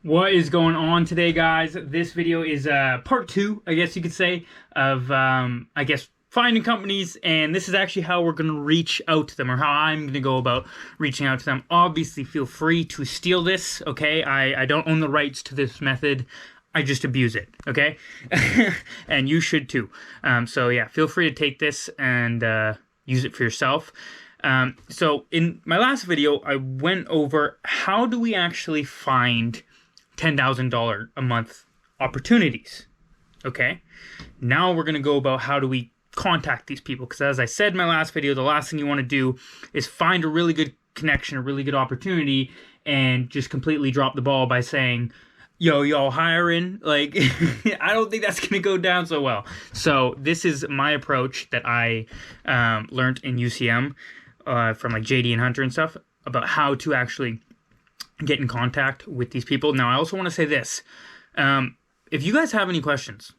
What is going on today, guys? This video is part two, I guess you could say, of finding companies, and this is actually how we're going to reach out to them, or how I'm going to go about reaching out to them. Obviously, feel free to steal this, okay? I don't own the rights to this method. I just abuse it, okay? And you should too. So yeah, feel free to take this and use it for yourself. So in my last video, I went over how do we actually find $10,000 a month opportunities. Okay, now we're going to go about how do we contact these people, because as I said in my last video, the last thing you want to do is find a really good connection, a really good opportunity, and just completely drop the ball by saying, yo, y'all hiring? Like, I don't think that's going to go down so well. So this is my approach that I learned in UCM from like JD and Hunter and stuff about how to actually get in contact with these people. Now, I also want to say this. If you guys have any questions,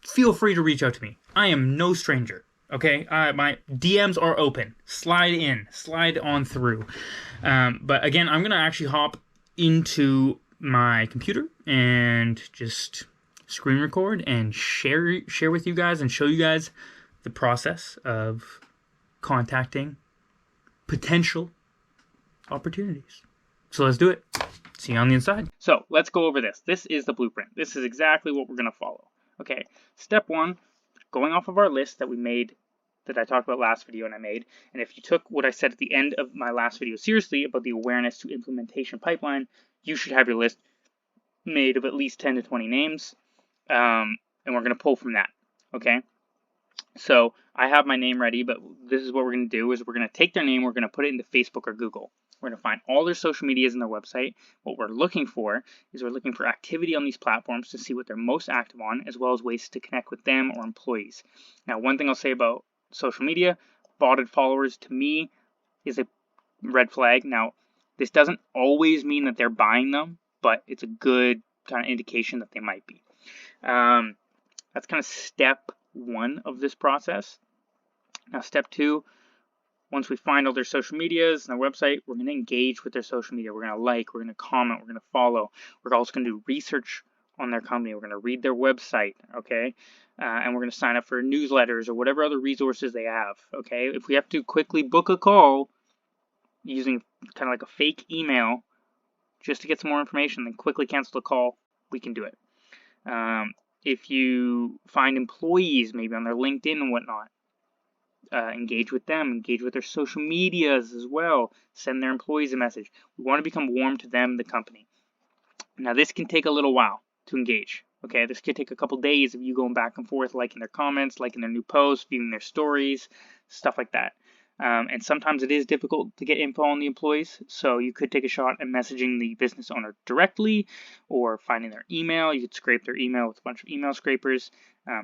feel free to reach out to me. I am no stranger, okay? My DMs are open. Slide on through. But again, I'm going to actually hop into my computer and just screen record and share with you guys and show you guys the process of contacting potential opportunities. So let's do it. See you on the inside. So let's go over this. This is the blueprint. This is exactly what we're going to follow. Okay, step one, going off of our list that we made, that I talked about last video and I made, and if you took what I said at the end of my last video seriously about the awareness to implementation pipeline, you should have your list made of at least 10 to 20 names, and we're going to pull from that. Okay, so I have my name ready, but this is what we're going to do, is we're going to take their name, we're going to put it into Facebook or Google. We're going to find all their social medias and their website. What we're looking for is we're looking for activity on these platforms to see what they're most active on, as well as ways to connect with them or employees. Now, one thing I'll say about social media, botted followers to me is a red flag. Now, this doesn't always mean that they're buying them, but it's a good kind of indication that they might be. That's kind of step one of this process. Now, step two, once we find all their social medias and their website, we're going to engage with their social media. We're going to like, we're going to comment, we're going to follow. We're also going to do research on their company. We're going to read their website, okay? And we're going to sign up for newsletters or whatever other resources they have, okay? If we have to quickly book a call using kind of like a fake email just to get some more information, then quickly cancel the call, we can do it. If you find employees maybe on their LinkedIn and whatnot, engage with them, engage with their social medias as well, send their employees a message. We want to become warm to them, the company. Now, this can take a little while to engage. Okay, this could take a couple days of you going back and forth, liking their comments, liking their new posts, viewing their stories, stuff like that. And sometimes it is difficult to get info on the employees, so you could take a shot at messaging the business owner directly or finding their email. You could scrape their email with a bunch of email scrapers.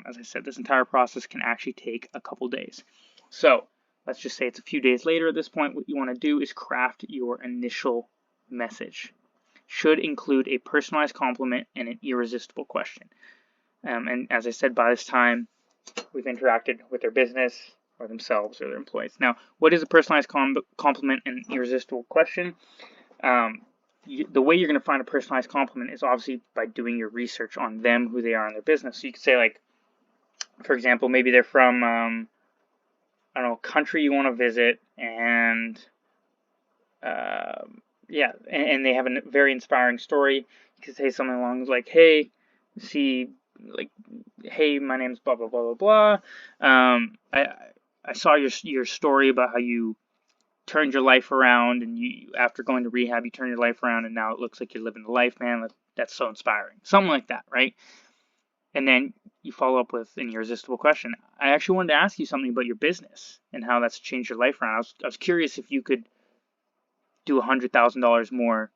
As I said, this entire process can actually take a couple days. So let's just say it's a few days later at this point. What you want to do is craft your initial message. Should include a personalized compliment and an irresistible question. And as I said, by this time, we've interacted with their business or themselves or their employees. Now, what is a personalized compliment and an irresistible question? The way you're going to find a personalized compliment is obviously by doing your research on them, who they are, and their business. So you could say, like, for example, maybe they're from I don't know, country you want to visit, and and they have a very inspiring story. You could say something along like, hey, hey, my name's blah blah blah blah blah. I saw your story about how you turned your life around, and you, after going to rehab, you turned your life around, and now it looks like you're living the life, man. That's so inspiring. Something like that, right? And then you follow up with an irresistible question. I actually wanted to ask you something about your business and how that's changed your life around. I was curious if you could do $100,000 more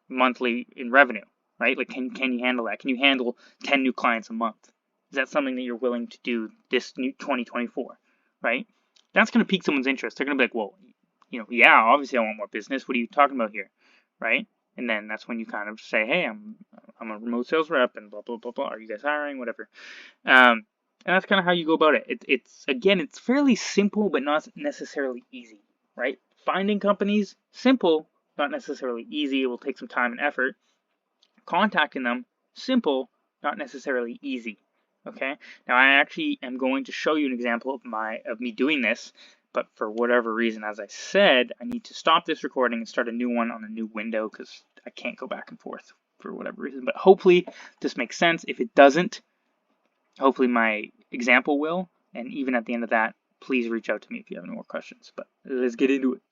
monthly in revenue, right? Like, can you handle that? Can you handle 10 new clients a month? Is that something that you're willing to do this new 2024, right? That's going to pique someone's interest. They're going to be like, well, yeah, obviously I want more business. What are you talking about here, right? And then that's when you kind of say, hey, I'm a remote sales rep and blah, blah, blah, blah. Are you guys hiring? Whatever. And that's kind of how you go about it. It's fairly simple, but not necessarily easy, right? Finding companies, simple, not necessarily easy. It will take some time and effort. contacting them, simple, not necessarily easy. Okay, now I actually am going to show you an example of me doing this, but for whatever reason, as I said, I need to stop this recording and start a new one on a new window because I can't go back and forth for whatever reason. But hopefully this makes sense. If it doesn't, hopefully my example will, and even at the end of that, please reach out to me if you have any more questions. But let's get into it.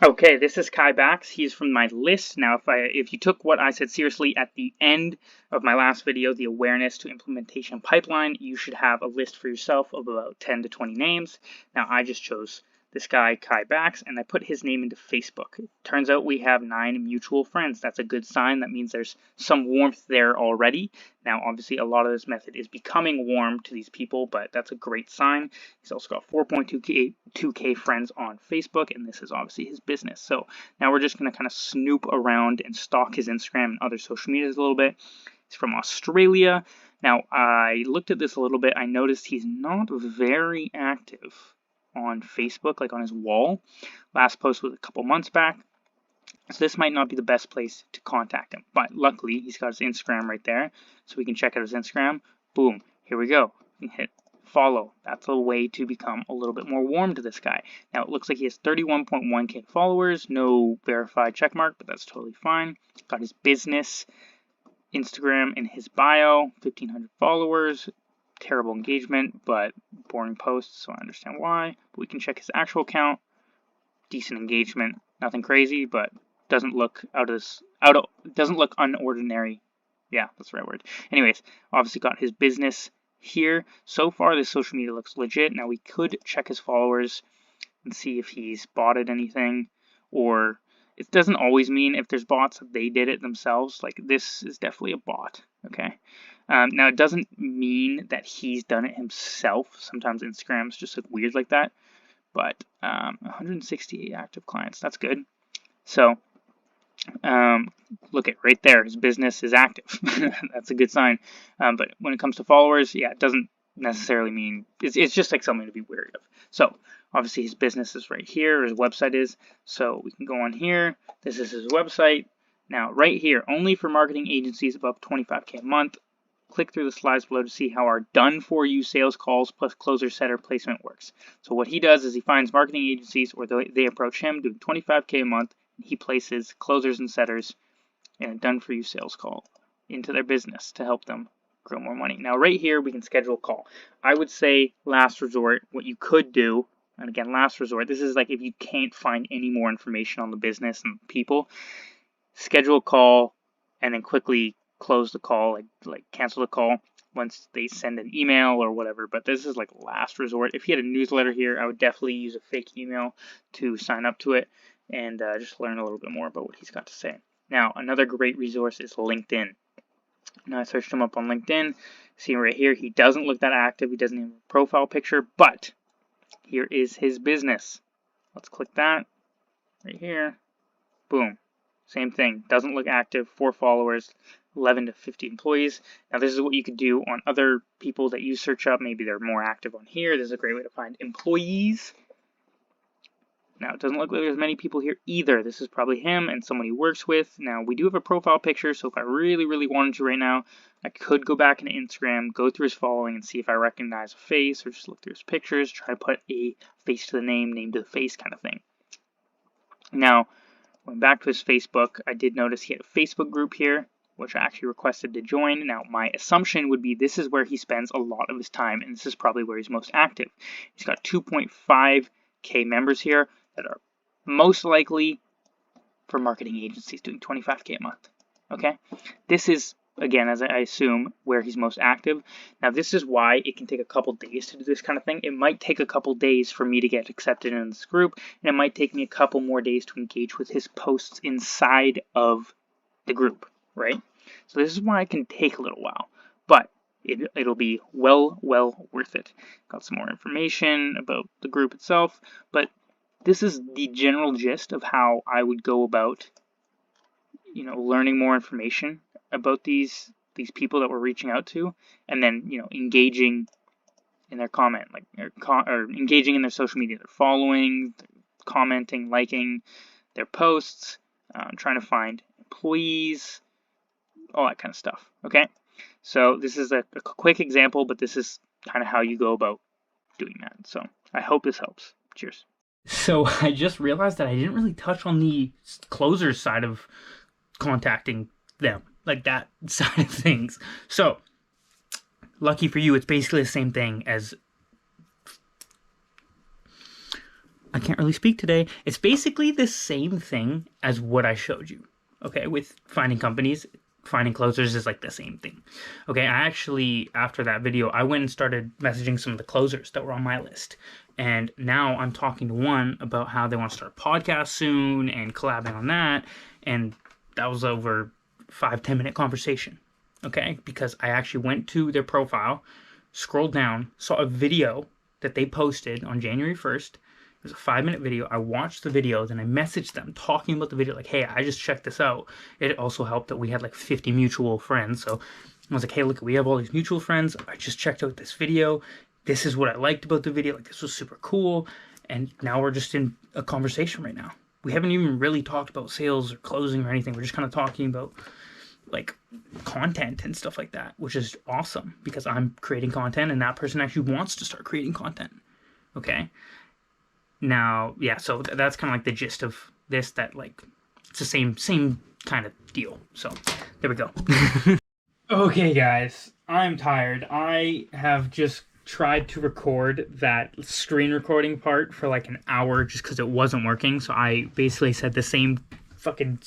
Okay, this is Kai Bax. He's from my list. Now, if you took what I said seriously at the end of my last video, the awareness to implementation pipeline, you should have a list for yourself of about 10 to 20 names. Now, I just chose this guy, Kai Bax, and I put his name into Facebook. It turns out we have 9 mutual friends. That's a good sign. That means there's some warmth there already. Now, obviously, a lot of this method is becoming warm to these people, but that's a great sign. He's also got 4.2K friends on Facebook, and this is obviously his business. So now we're just going to kind of snoop around and stalk his Instagram and other social medias a little bit. He's from Australia. Now, I looked at this a little bit. I noticed he's not very active on Facebook, like on his wall. Last post was a couple months back. So this might not be the best place to contact him. But luckily, he's got his Instagram right there. So we can check out his Instagram. Boom. Here we go. We can hit follow. That's a way to become a little bit more warm to this guy. Now, it looks like he has 31.1K followers. No verified checkmark, but that's totally fine. Got his business Instagram in his bio. 1,500 followers. Terrible engagement, but boring posts, so I understand why. But we can check his actual account. Decent engagement, nothing crazy, but doesn't look doesn't look unordinary. Yeah, that's the right word. Anyways, obviously got his business here. So far, this social media looks legit. Now we could check his followers and see if he's botted anything, or it doesn't always mean if there's bots that they did it themselves. Like this is definitely a bot. Okay. Now, it doesn't mean that he's done it himself. Sometimes Instagram's just look weird like that. But 168 active clients, that's good. So, look at right there, his business is active. That's a good sign. But when it comes to followers, yeah, it doesn't necessarily mean, it's just like something to be wary of. So, obviously his business is right here, his website is. So, we can go on here. This is his website. Now, right here, only for marketing agencies above 25K a month. Click through the slides below to see how our done-for-you sales calls plus closer setter placement works. So what he does is he finds marketing agencies or they approach him doing 25K a month, and he places closers and setters in a done-for-you sales call into their business to help them grow more money. Now right here we can schedule a call. I would say last resort, what you could do, and again last resort, this is like if you can't find any more information on the business and people, schedule a call and then quickly close the call, like cancel the call once they send an email or whatever. But this is like last resort. If he had a newsletter here, I would definitely use a fake email to sign up to it and just learn a little bit more about what he's got to say. Now, another great resource is LinkedIn. Now, I searched him up on LinkedIn. See right here, he doesn't look that active. He doesn't have a profile picture, but here is his business. Let's click that right here. Boom. Same thing. Doesn't look active. 4 followers. 11 to 50 employees. Now this is what you could do on other people that you search up. Maybe they're more active on here. This is a great way to find employees. Now it doesn't look like there's many people here either. This is probably him and someone he works with. Now we do have a profile picture, so if I really wanted to right now, I could go back into Instagram, go through his following and see if I recognize a face, or just look through his pictures, try to put a face to the name to the face kind of thing. Now, going back to his Facebook, I did notice he had a Facebook group here, which I actually requested to join. Now, my assumption would be this is where he spends a lot of his time, and this is probably where he's most active. He's got 2.5K members here that are most likely for marketing agencies doing 25K a month. Okay? This is, again, as I assume, where he's most active. Now, this is why it can take a couple days to do this kind of thing. It might take a couple days for me to get accepted in this group, and it might take me a couple more days to engage with his posts inside of the group. Right? So this is why it can take a little while, but it'll be well worth it. Got some more information about the group itself, but this is the general gist of how I would go about, learning more information about these people that we're reaching out to, and then, engaging in their comment, or engaging in their social media, their following, commenting, liking their posts, trying to find please, all that kind of stuff, okay? So this is a quick example, but this is kind of how you go about doing that. So I hope this helps. Cheers. So I just realized that I didn't really touch on the closer's side of contacting them, like that side of things. So lucky for you, it's basically the same thing as, I can't really speak today. It's basically the same thing as what I showed you, okay? With finding companies, finding closers is like the same thing. Okay, I actually, after that video, I went and started messaging some of the closers that were on my list. And now I'm talking to one about how they want to start a podcast soon and collabing on that. And that was over 5-10 minute conversation, okay? Because I actually went to their profile, scrolled down, saw a video that they posted on January 1st. It was a 5-minute video. I watched the video, then I messaged them talking about the video, like, hey, I just checked this out. It also helped that we had like 50 mutual friends. So I was like, hey, look, we have all these mutual friends. I just checked out this video. This is what I liked about the video. Like, this was super cool. And now we're just in a conversation right now. We haven't even really talked about sales or closing or anything. We're just kind of talking about like content and stuff like that, which is awesome because I'm creating content and that person actually wants to start creating content. Okay. Now, yeah, so that's kind of like the gist of this, that like it's the same kind of deal. So there we go. Okay, guys, I'm tired. I have just tried to record that screen recording part for like an hour just because it wasn't working. So I basically said the same fucking.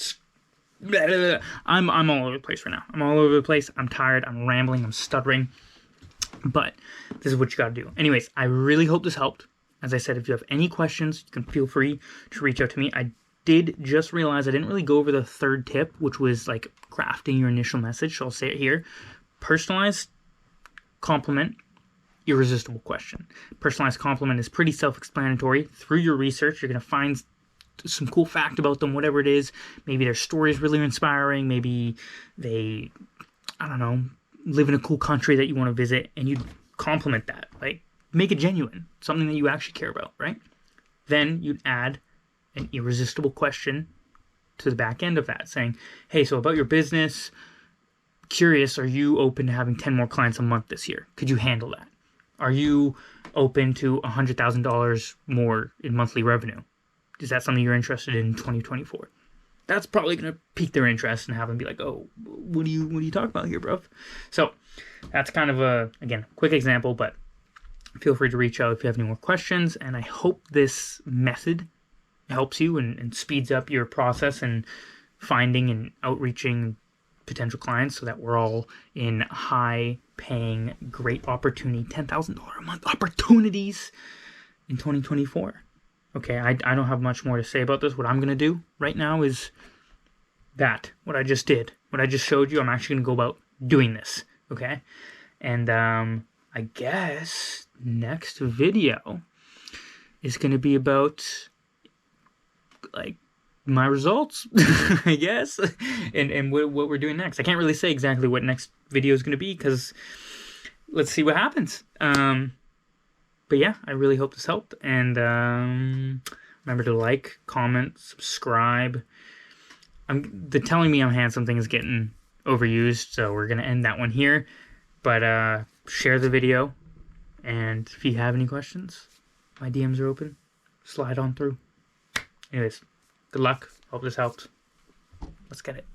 I'm all over the place right now. I'm all over the place. I'm tired. I'm rambling. I'm stuttering. But this is what you got to do. Anyways, I really hope this helped. As I said, if you have any questions, you can feel free to reach out to me. I did just realize I didn't really go over the third tip, which was like crafting your initial message. So I'll say it here. Personalized compliment, irresistible question. Personalized compliment is pretty self-explanatory. Through your research, you're going to find some cool fact about them, whatever it is. Maybe their story is really inspiring. Maybe they, I don't know, live in a cool country that you want to visit, and you compliment that. Like, make it genuine, something that you actually care about, right? Then you'd add an irresistible question to the back end of that, saying, hey, so about your business, curious, are you open to having 10 more clients a month this year? Could you handle that? Are you open to $100,000 more in monthly revenue? Is that something you're interested in 2024? That's probably going to pique their interest and have them be like, oh, what do you talk about here, bro? So that's kind of a, again, quick example, but feel free to reach out if you have any more questions. And I hope this method helps you and speeds up your process and finding and outreaching potential clients so that we're all in high-paying, great opportunity, $10,000 a month opportunities in 2024. Okay, I don't have much more to say about this. What I'm going to do right now is that, what I just did. What I just showed you, I'm actually going to go about doing this, okay? And I guess next video is going to be about, like, my results, I guess, and what we're doing next. I can't really say exactly what next video is going to be because let's see what happens. But yeah, I really hope this helped. And remember to like, comment, subscribe. The telling me I'm handsome thing is getting overused, so we're going to end that one here. But share the video. And if you have any questions, my DMs are open. Slide on through. Anyways, good luck. Hope this helped. Let's get it.